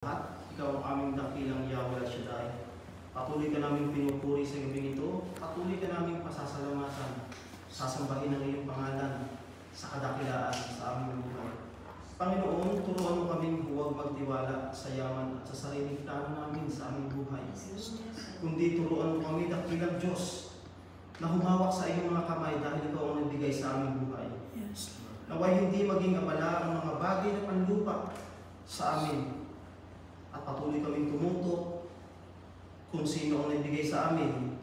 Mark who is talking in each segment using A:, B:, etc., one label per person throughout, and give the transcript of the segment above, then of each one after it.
A: Ikaw ang aming dakilang Yahweh Shaddai. Patuloy ka namin pinupuri sa gabing ito. Patuloy ka namin pasasalamatan. Sasambahin ang iyong pangalan sa kadakilaan sa aming buhay. Panginoon, turuan mo kaming huwag magtiwala sa yaman at sa sariling plano namin sa aming buhay. Kundi turuan mo kami, dakilang Diyos, na humawak sa iyong mga kamay dahil ikaw ang nagbigay sa aming buhay. Naway hindi maging abala ang mga bagay na panlupa sa amin. At patuloy kaming tumuto kung sino ang nagbigay sa amin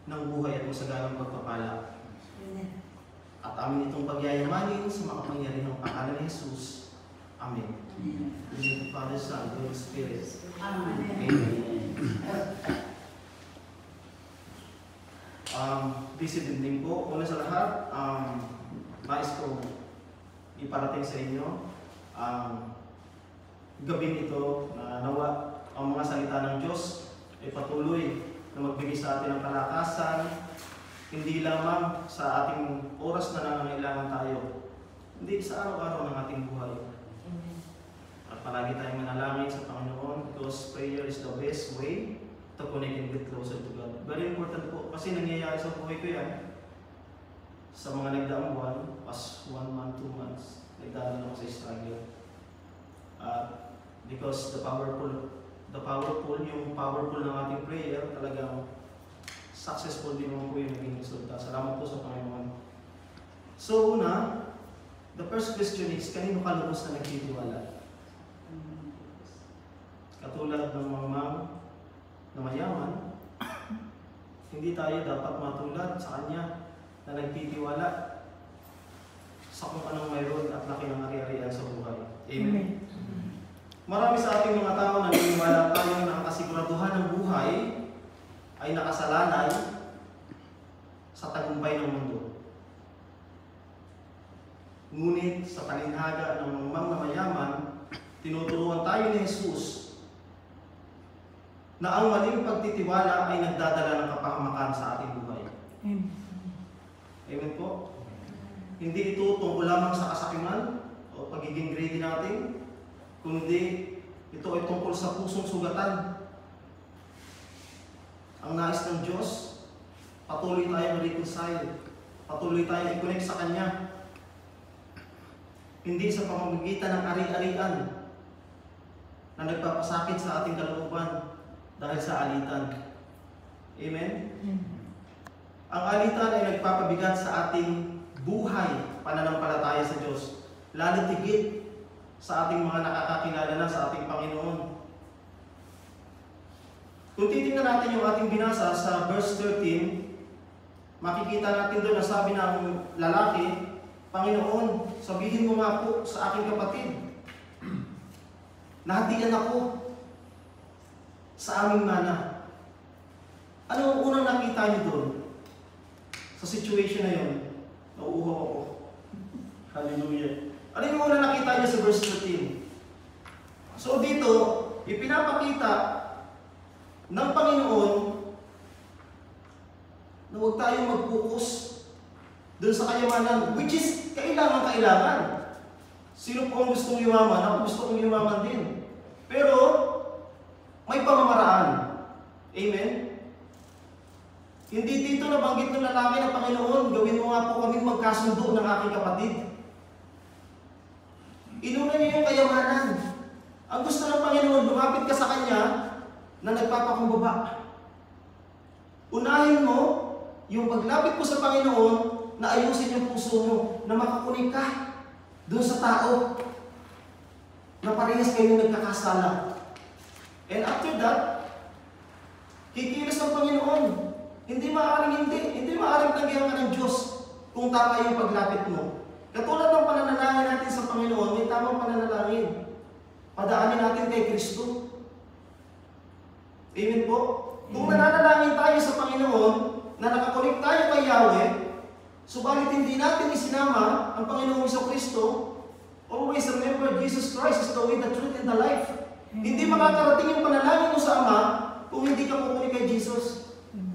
A: ng buhay at masaganang pagpapala. At amin itong pagyayamanin sa makapangyarihang pangalan ni Jesus. Amen. In the name of the Father, Son, and Holy Spirit. Amen. This evening po, una sa lahat, nais ko iparating sa inyo gabing ito na nawa ang mga salita ng Diyos ay patuloy na magbigay sa atin ng kalakasan, hindi lamang sa ating oras na nangangailangan tayo, hindi sa araw-araw ng ating buhay. At palagi tayong manalangin sa Panginoon because prayer is the best way to connect and get closer to God. Very important po kasi nangyayari sa buhay ko yan. Sa mga nagdaang buwan, pas 1 month, 2 months, nagdaan ako sa struggle. Because yung powerful ng ating prayer, talagang successful din mo po yung naging resulta. Salamat po sa Panginoon. So una, the first question is, kanino ka lubos na nagtitiwala? Katulad ng mga na mayaman, hindi tayo dapat matulad sa Kanya na nagtitiwala sa kung anong mayroon at laki ng ari-arian sa buhay. Amen. Marami sa ating mga tao naniniwala tayo na ang kasiguraduhan ng buhay ay nakasalalay sa tagumpay ng mundo. Ngunit sa palinhaga ng mga mayaman, tinuturuan tayo ni Jesus na ang maling pagtitiwala ay nagdadala ng kapahamakan sa ating buhay. Amen. Amen po. Hindi ito tungkol lamang sa kasakiman o pagiging greedy natin, kundi ito ay tungkol sa pusong sugatan. Ang nais ng Diyos, patuloy tayong reconcile, patuloy tayong i-connect sa Kanya. Hindi sa pamamagitan ng ari-arian na nagpapasakit sa ating kalooban dahil sa alitan. Amen? Ang alitan ay nagpapabigat sa ating buhay, pananampalataya sa Diyos. Lalo tigit sa ating mga nakakakilala na sa ating Panginoon. Kung titingnan natin yung ating binasa sa verse 13, makikita natin doon na sabi ng lalaki, Panginoon, sabihin mo nga po sa aking kapatid, nahatian ako sa aming mana. Ano ang unang nakita niyo doon? Sa situation na yun, nauuhaw ako. Hallelujah. Ano yung unang nakita niyo sa verse 13? So dito, ipinapakita ng Panginoon na huwag tayong mag-focus doon sa kayamanan, which is kailangan. Sino po ang gustong yumaman? Ako gusto kong yumaman din. Pero, may pamamaraan. Amen? Hindi dito nabanggit ng lalaki na Panginoon, gawin mo nga po kami magkasundo ng aking kapatid. Inuna niya yung kayamanan. Ang gusto ng Panginoon, lumapit ka sa Kanya na nagpapakumbaba. Unahin mo yung paglapit mo sa Panginoon na ayusin yung puso mo, na makakunik ka doon sa tao na parehas kayo nagkakasala. And after that, kikilos ng Panginoon. Hindi maaaring tanggihan ka ng Diyos kung tama yung paglapit mo. Katulad ng pananalangin natin sa Panginoon, may tamang pananalangin. Padaanin natin kay Kristo. Amen po? Kung nananalangin tayo sa Panginoon, na nakakonek tayo kay Yahweh, subalit hindi natin isinama ang Panginoong Kristo, always remember Jesus Christ is the way, the truth, and the life. Hindi makakarating yung panalangin mo sa Ama kung hindi ka kukunik kay Jesus.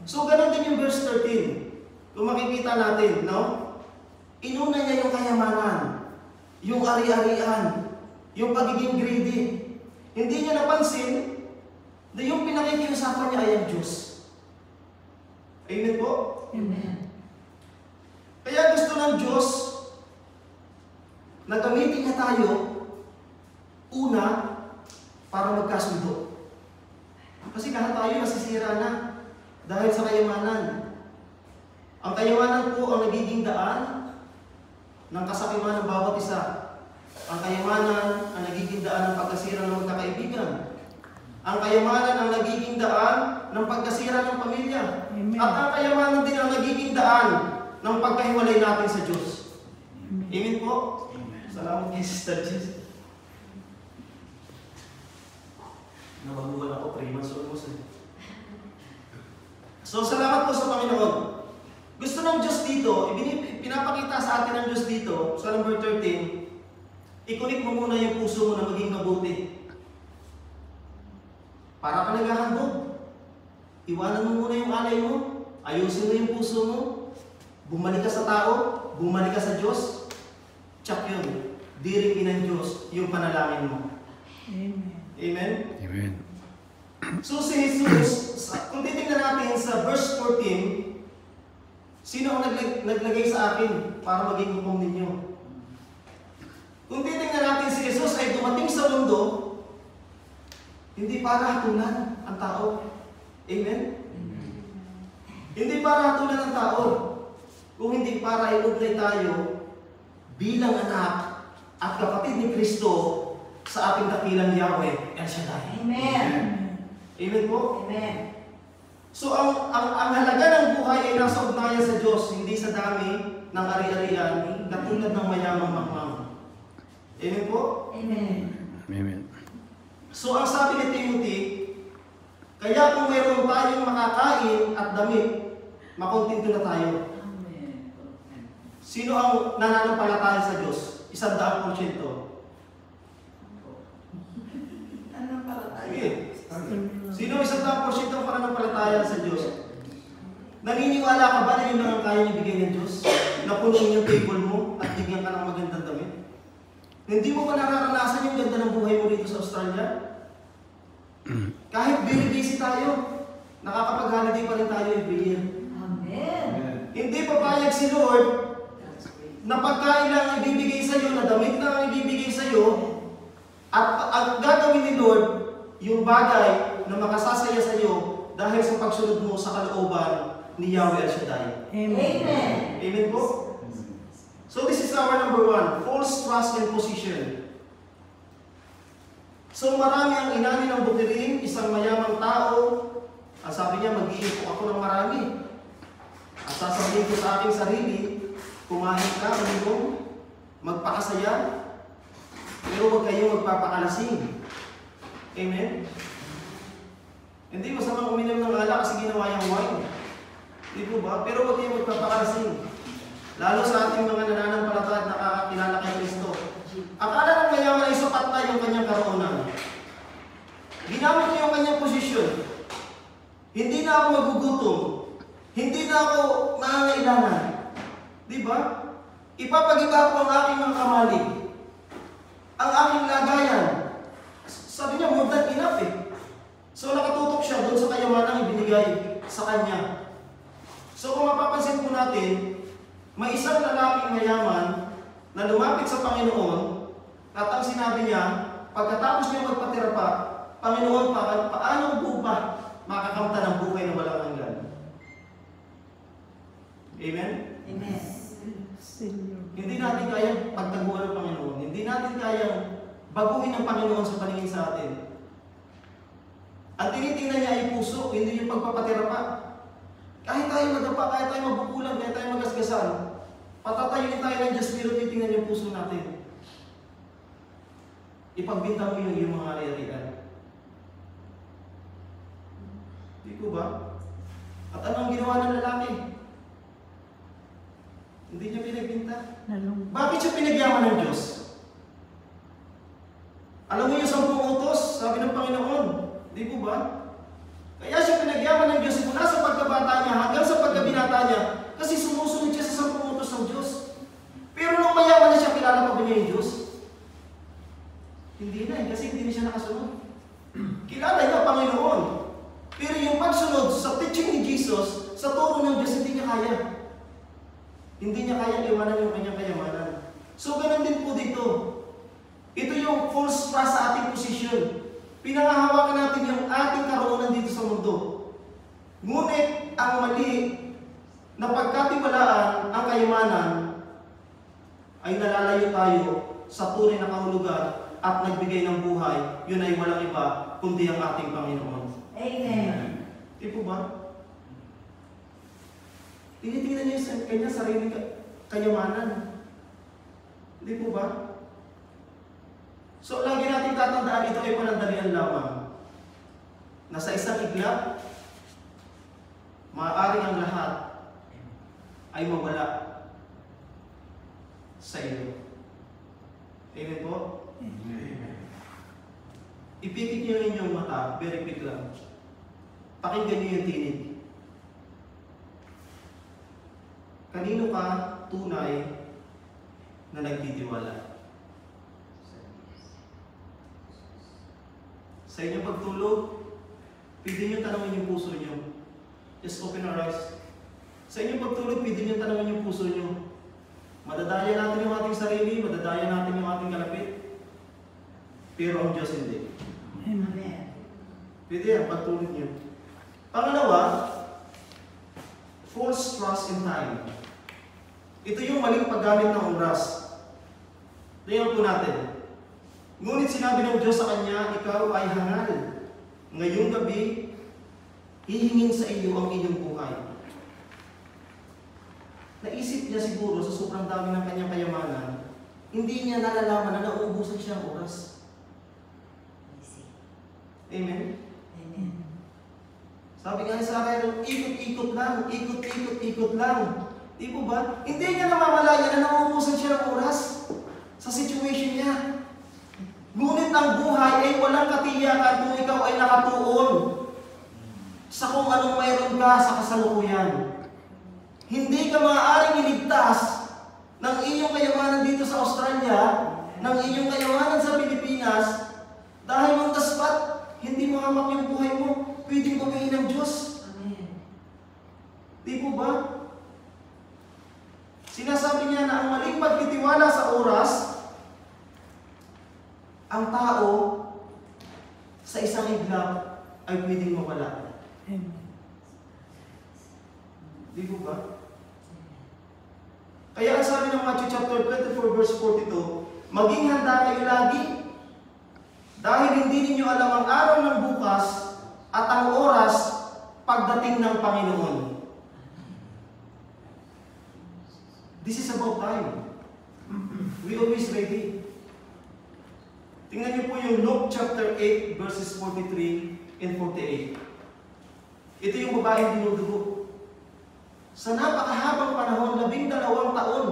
A: So, ganun din yung verse 13. Kung makikita natin, no? Inuna niya yung kayamanan, yung ari-arian, yung pagiging greedy. Hindi niya napansin na yung pinakikiusapan niya ay ang Diyos. Amen po?
B: Amen.
A: Kaya gusto ng Diyos na gamitin niya tayo una para magkasundo. Kasi lahat tayo nasisira na dahil sa kayamanan. Ang kayamanan po ang nagiging daan ng kasakiman ng bawat isa. Ang kayamanan ang nagiging daan ng pagkasira ng magkakaibigan. Ang kayamanan ang nagiging daan ng pagkasira ng pamilya.
B: Amen.
A: At ang kayamanan din ang nagiging daan ng pagkahiwalay natin sa Diyos. Amen po?
C: Amen.
A: Salamat kay Sister Jess. Nabaguhan ako, 3 months almost eh. So, salamat po sa Panginoon. Gusto ng Diyos dito, pinapakita sa atin ng Diyos dito, sa number 13, ikunik mo muna yung puso mo na maging mabuti. Para ka naghahandog. Iwanan mo muna yung alay mo. Ayusin mo yung puso mo. Bumalik ka sa tao. Bumalik ka sa Diyos. Tsak yun. Diringin ng Diyos yung panalangin mo.
B: Amen.
A: Amen?
C: Amen.
A: So si Jesus, kung titignan natin sa verse 14, sino ang naglagay sa akin para maging hukom ninyo? Kung titignan natin si Jesus ay dumating sa mundo, hindi para hatulan ang tao. Amen? Hindi para hatulan ang tao. Kung hindi para iugnay tayo bilang anak at kapatid ni Kristo sa ating dakilang Yahweh, El Shaddai.
B: Amen.
A: Amen po?
B: Amen.
A: So ang halaga ng buhay ay nasa ugnayan sa Diyos, hindi sa dami ng ari-arian, katulad ng mayamang makmang. Amen po?
B: Amen.
C: Amen.
A: So ang sabi ni Timothy, kaya kung mayroon tayong makakain at damit, makontento na tayo. Sino ang nananampalataya sa Diyos? 100%.
B: Ano pala tayo?
A: Sige. Sino 100% ang pananampalataya sa Diyos? Naniniwala ka ba na yun lang ang kaya niya bigay ng Diyos? Na punuin yung table mo at bigyan ka ng magandang damit? Hindi mo ba nararanasan yung ganda ng buhay mo dito sa Australia? Kahit very busy tayo, nakakapag-holiday pa rin tayo every year.
B: Amen.
A: Hindi papayag si Lord na pagkain lang ang ibibigay sa iyo, na damit lang ang ibibigay sa iyo, at gagawin ni Lord yung bagay na makasasaya sa iyo dahil sa pagsunod mo sa kalooban ni Yahweh El Shaddai.
B: Amen.
A: Amen po? So this is our number 1, false trust and position. So marami ang inani ng bukirin, isang mayamang tao, ang sabi niya, mag-iipok ako ng marami. At sasabihin ko sa aking sarili, kumain ka, uminom, magpakasaya, pero huwag kayong magpapakalasing. Amen? Hindi masamang uminom ng alak kasi ginawa yung wine. Di po ba? Pero huwag kayong magpapakalasing. Lalo sa ating mga nananampalataya at nakakakilala kay Kristo. Akala ng mayaman ay sapat na yung kanyang karoonan. Ginamit niya yung kanyang posisyon. Hindi na ako magugutom. Hindi na ako mangangailangan. Di ba? Ipapag-iba ko ang aking mga kamalig. Ang aking lagayan. Sabi niya, more than enough eh. So nakatutok siya doon sa kayamanang ibinigay sa kanya. So kung mapapansin po natin, may isang lalaking mayaman na lumapit sa Panginoon at ang sinabi niya, pagkatapos niya magpatira pa, Panginoon, paano po ba makakamta ng buhay na walang hanggan? Amen?
B: Amen.
A: Hindi natin kayang pagtaguan ng Panginoon. Hindi natin kayang baguhin ng Panginoon sa paningin sa atin. Ang tinitingnan niya ay puso, hindi yung pagpapatira pa. Kahit tayo madapa, kahit tayo mabukulan, kahit tayo magasgasan, patatayuin tayo ng Diyos, pero titingnan yung puso natin. Ipagbintang mo yung iyong mga ari-arian. Di ko ba? At anong ginawa ng lalaki? Hindi niya pinagbinta. Bakit siya pinagyaman ng Diyos? Alam mo yung 10 utos, sabi ng Panginoon, di po ba? Kaya siya pinagyaman ng Diyos mula sa pagkabata niya hanggang sa pagkabinata niya kasi sumusunod siya sa 10 utos ng Diyos. Pero nung mayaman na siya, kilala pa ba niya yung Diyos? Hindi na kasi hindi na siya nakasunod. Jesus, sa turo ng Diyos, hindi niya kaya. Hindi niya kaya iwanan yung kanyang kayamanan. So, ganun din po dito. Ito yung false trust sa ating posisyon. Pinangahawakan natin yung ating karoonan dito sa mundo. Ngunit, ang mali na pagkatiwalaan ang kayamanan ay nalalayo tayo sa tunay na kahulugan at nagbigay ng buhay. Yun ay walang iba kundi ang ating Panginoon.
B: Amen.
A: Di po ba? Tinitingnan niyo sa kanya sarili kayamanan. Di po ba? So, lagi natin tatandaan, ito ay panandalian lamang. Na sa isang iglap, maaaring ang lahat ay mawala sa iyo. Amen po?
C: Amen.
A: Ipikit niyo yung inyong mata, very quick lang. Pakinggan niyo yung tinig. Kanino ka tunay na nagtitiwala? Sa inyong pagtulog, pwede niyo tanongin yung puso niyo. Just open our eyes. Sa inyong pagtulog, pwede niyo tanongin yung puso niyo. Madadaya natin yung ating sarili, madadaya natin yung ating kalapit. Pero ang Diyos hindi.
B: Amen.
A: Pwede yan, pagtulog niyo. Pangalawa, false trust in time. Ito yung maling paggamit ng oras. Tingnan po natin. Ngunit sinabi ng Diyos sa kanya, ikaw ay hangal. Ngayong gabi, hihingin sa iyo ang inyong buhay. Naisip niya siguro sa sobrang dami ng kanyang kayamanan, hindi niya nalalaman na nauubusan siya ng oras. Amen?
B: Amen.
A: Sabi nga ni Sarah, ikot-ikot lang, ikot-ikot lang. Di po ba? Hindi niya namamalaya na nauubusan siya ng oras sa situation niya. Ngunit ang buhay ay walang katiyakan kung ikaw ay nakatuon sa kung anong mayroon ka sa kasalukuyan. Hindi ka maaaring iligtas ng iyong kayamanan dito sa Australia, ng iyong kayamanan sa Pilipinas, dahil ang taspat, hindi mo hamak yung buhay mo, pwedeng gawin ng Diyos.
B: Amen.
A: Di po ba? Sinasabi niya na ang maling pagtitiwala sa oras, ang tao sa isang iglap ay pwedeng mawala.
B: Amen.
A: Di po ba? Kaya ang sabi ng Matthew chapter 24 verse 42, maging handa kayo lagi dahil hindi ninyo alam ang araw ng bukas at ang oras pagdating ng Panginoon. This is about time. We always ready. Tingnan niyo po yung Luke chapter 8 verses 43 and 48. Ito yung babaeng dinudugo. Sa napakahabang panahon, 12 taon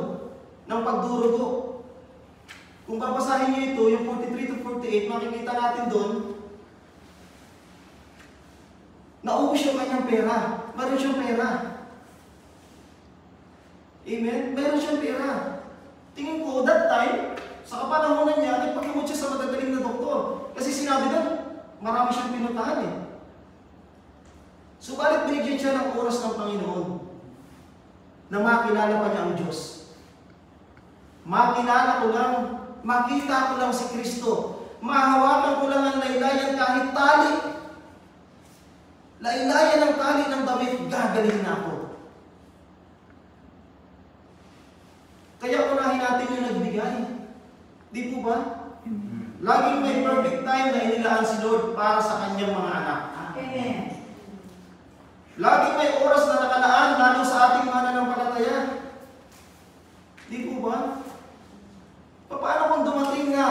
A: ng pagdurugo. Kung babasahin niyo ito, yung 43 to 48, makikita natin doon, naubos yung kanyang pera. Meron siyang pera. Amen? Meron siyang pera. Tingin ko, that time, sa kapanahonan niya, nagpagkamot siya sa magagaling na doktor. Kasi sinabi doon, marami siyang pinuntahan eh. Subalit binigyan siya ng oras ng Panginoon na makilala pa niya ang Diyos. Makilala ko lang, makita ko lang si Kristo. Mahawakan ko lang ang laylayan kahit tali. Laylayan ng tali ng damit, gagaling na ako. Kaya unahin natin yung nagbigay. Di po ba? Laging may perfect time na inilaan si Lord para sa kanyang mga anak.
B: Amen.
A: Laging may oras na nakalaan lalo sa ating mananampalataya. Di po ba? Paano kung dumating na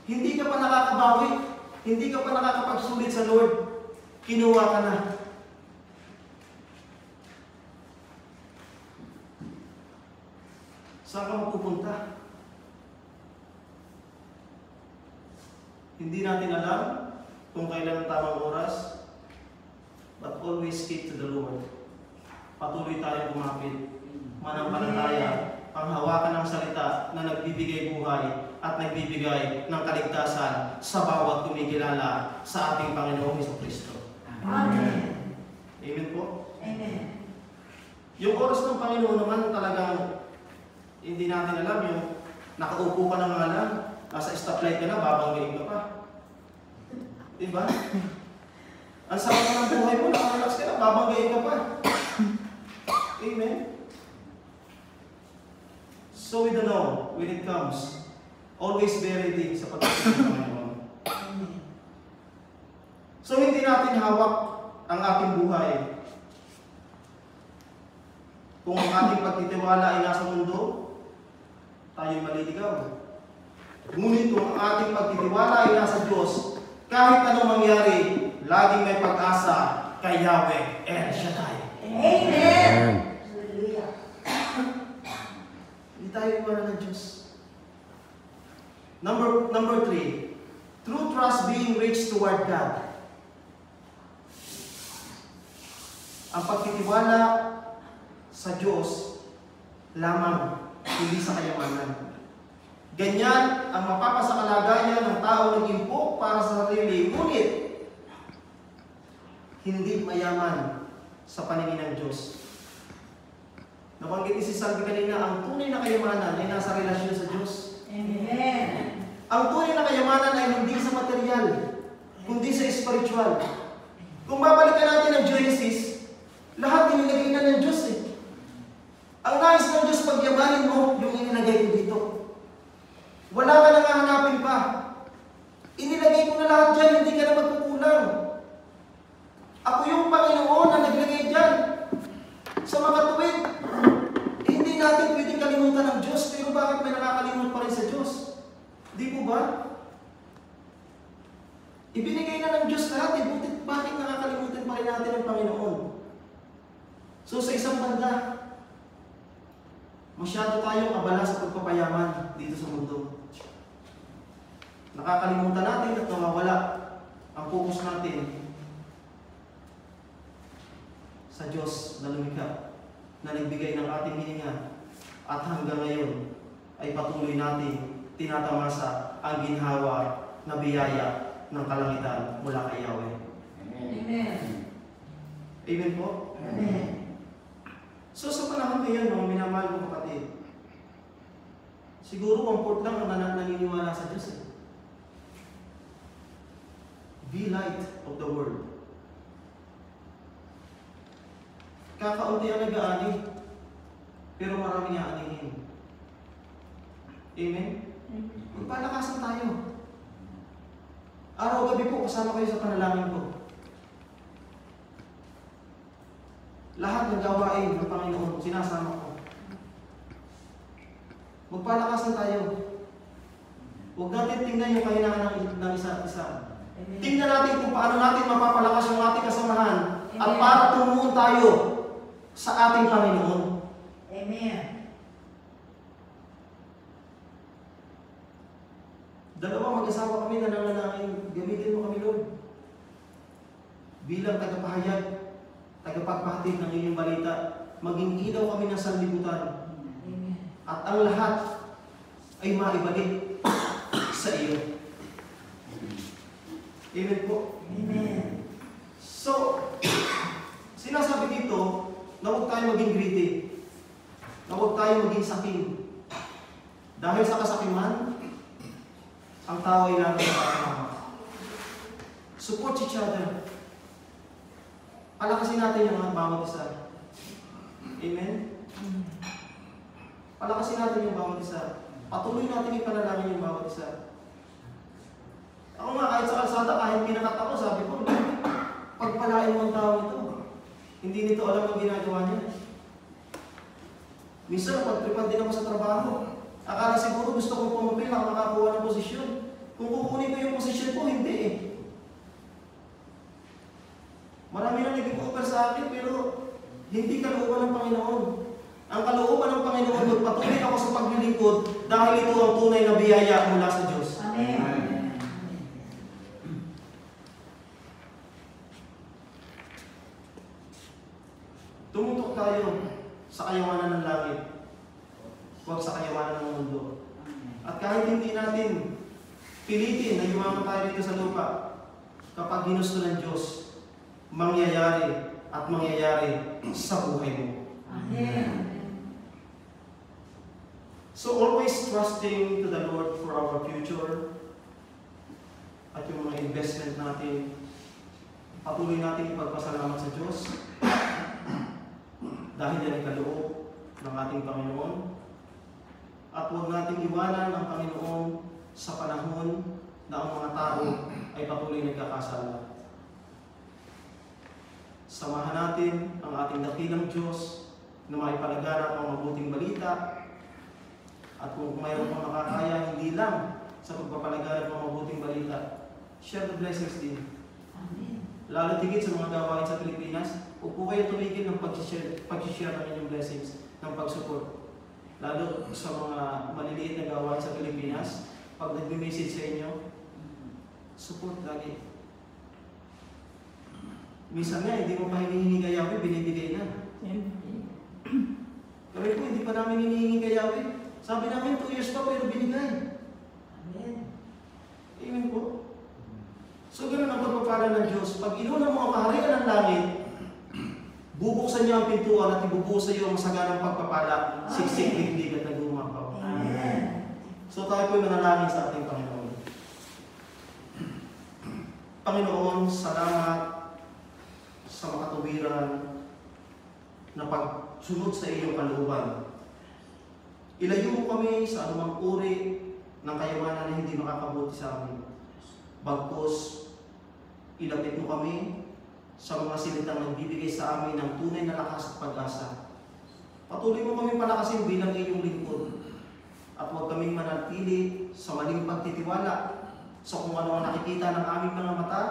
A: hindi ka pa nakakabawi, hindi ka pa nakakapagsulit sa Lord, kinuha ka na. Saan ka mapupunta? Hindi natin alam kung kailan ang tamang oras, but always keep to the Lord. Patuloy tayong kumapit, manampalataya, panghawakan ng salita na nagbibigay buhay at nagbibigay ng kaligtasan sa bawat kumikilala sa ating Panginoong Hesus Kristo.
B: Amen.
A: Amen po?
B: Amen.
A: Yung oras ng Panginoon naman talagang hindi natin alam yung nakaupo ka na nga lang, nasa stoplight ka na, babanggain ka pa. Diba? Ang sarap ng buhay mo, nakarelax ka na, babanggain ka pa. Amen? So we don't know when it comes. Always be ready sa pagdating ng Panginoon.
B: Amen.
A: So hindi natin hawak ang ating buhay. Kung ang ating pagtitiwala ay nasa mundo, tayo'y maliligaw. Ngunit kung ang ating pagtitiwala ay nasa Diyos, kahit anong mangyari, laging may pag-asa kay Yahweh El Shaddai.
B: Amen. Hallelujah.
A: Hindi tayo iwanan ng Diyos. Number 3, true trust being reached toward God. Ang pagtitiwala sa Diyos lamang, hindi sa kayamanan. Ganyan ang mapapasakalagayan ng tao nag-impok para sa sarili, ngunit hindi mayaman sa paningin ng Diyos. Nabanggit ni si Salvi kanina, ang tunay na kayamanan ay nasa relasyon sa Diyos.
B: Amen.
A: Ang tunay na kayamanan ay hindi sa material, kundi sa spiritual. Kung babalikan natin ang Genesis, lahat inilagay na ng Diyos eh. Ang nais ng Diyos pagyamanin mo, yung inilagay ko dito. Wala ka nang hahanapin pa. Inilagay ko na lahat dyan, hindi ka na magkukulang. Ako yung Panginoon na naglagay dyan. Sa mga tuwid, hindi natin pwedeng kalimutan ng Diyos, pero bakit may nakakalimot pa rin sa Diyos? Di po ba? Ibinigay na ng Diyos lahat, butit bakit nakakalimutan pa rin natin ang Panginoon? So sa isang banda, masyado tayong abala sa pagpapayaman dito sa mundo. Nakakalimutan natin at nawawala ang focus natin sa Diyos na lumikha, na nagbigay ng ating hininga at hanggang ngayon ay patuloy natin tinatamasa ang ginhawa na biyaya ng kalangitan mula kay Yahweh.
B: Amen.
A: Amen po?
B: Amen.
A: So sa panahon ngayon, mga minamahal ko kapatid, siguro 1/4 lang ang naniniwala sa Diyos eh. Be light of the world. Kakaunti ang nag-aani, pero maraming aanihin. Amen? Magpalakasan tayo. Araw-gabi po, kasama kayo sa panalangin ko. Lahat ng gawain ng Panginoon, sinasama ko. Magpalakasan tayo. Huwag natin tingnan yung kahinaan ng isa't isa. Tingnan natin kung paano natin mapapalakas yung ating kasamahan at para tumuon tayo sa ating Panginoon.
B: Amen.
A: Dalawa mag-asawa kami na nananangin, gamitin mo kami, Lord. Bilang tagapahayag, tagapagpahatid ng iyong balita, maging ilaw kami ng sanlibutan.
B: Amen.
A: At ang lahat ay maibalik sa iyo. Amen po?
B: Amen.
A: So, sinasabi dito na huwag tayo maging greedy. Na huwag tayo maging sakim. Dahil sa kasakiman, ang tao ay lagi nakakama. Support each other. Palakasin natin yung bawat isa. Amen? Palakasin natin yung bawat isa. Patuloy natin ipanalangin yung bawat isa. Ako nga, kahit sa kalsada, kahit pinakat ako, sabi ko, pagpalain mo ang tao ito. Hindi nito alam ang ginagawa niya. Minsan, pagtripan din ako sa trabaho. Akala siguro gusto kong pumapil ako makakuha ng posisyon. Kung kukunin ko yung posisyon ko, hindi eh. Marami na naging offer sa akin, pero hindi kalooban ng Panginoon. Ang kalooban ng Panginoon, magpatuloy ako sa paglilingkod dahil ito ang tunay na biyaya mula sa Diyos.
B: Amen.
A: Tumutok tayo sa kayamanan ng langit, huwag sa kayamanan ng mundo. At kahit hindi natin pilitin na yumaman tayo dito sa lupa, kapag ginusto ng Diyos, mangyayari at mangyayari sa buhay mo.
B: Amen.
A: So always trusting to the Lord for our future at yung mga investment natin, patuloy natin ipagpasalamat sa Diyos dahil yan ay kaloob ng ating Panginoon. At huwag nating iwanan ang Panginoon sa panahon na ang mga tao ay patuloy nagkakasala. Samahan natin ang ating dakilang Diyos na maipalaganap ang mabuting balita. At kung mayroon pang makakaya, hindi lang sa pagpapalaganap ng mabuting balita, share the blessings din.
B: Amen.
A: Lalo tigit sa mga gawain sa Pilipinas, huwag po kayo tumigil ng pag-share ng inyong blessings, ng pag-support. Lalo sa mga maliliit na gawain sa Pilipinas, pag nag-message sa inyo, support lagi. Minsan nga, hindi mo pa hinihingi kay Yahweh, binibigay na. Kami po, hindi pa namin hinihingi kay Yahweh. Sabi namin, 2 years pa, pero binigay.
B: Amen.
A: Amen po. So, ganun ang pagpapala ng Diyos. Pag inuna mo ang kaharian ng langit, bubuksan niya ang pintuan at ibubuhos sa iyo ang masaganang pagpapala, siksik, digdig at nagumapaw.
B: Amen.
A: So, tayo po manalangin sa ating Panginoon. Panginoon, salamat sa makatuwiran na pagsunod sa iyong kalooban. Ilayo mo kami sa anumang uri ng kayamanan na hindi makakabuti sa amin. Bagkus, ilapit mo kami sa mga salitang nagbibigay sa amin ng tunay na lakas at pag-asa. Patuloy mo kami palakasin bilang iyong lingkod. At huwag kaming manatili sa maling pagtitiwala sa kung ano ang nakikita ng aming mga mata,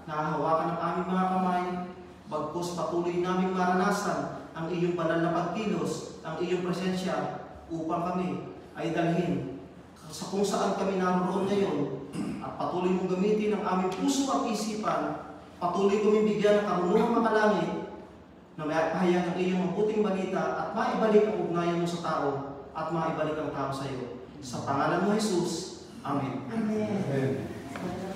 A: nahahawakan ng aming mga kamay. Bagkus, patuloy naming maranasan ang iyong banal na pagkilos, ang iyong presensya, upang kami ay dalhin sa kung saan kami naroon ngayon at patuloy mong gamitin ang aming puso at isipan, patuloy kami bigyan ng karunungang makalangit na may pahayag ang iyong mabuting balita at maibalik ang ugnayan mo sa tao at maibalik ang tao sa iyo. Sa pangalan mo, Jesus. Amen.
B: Amen.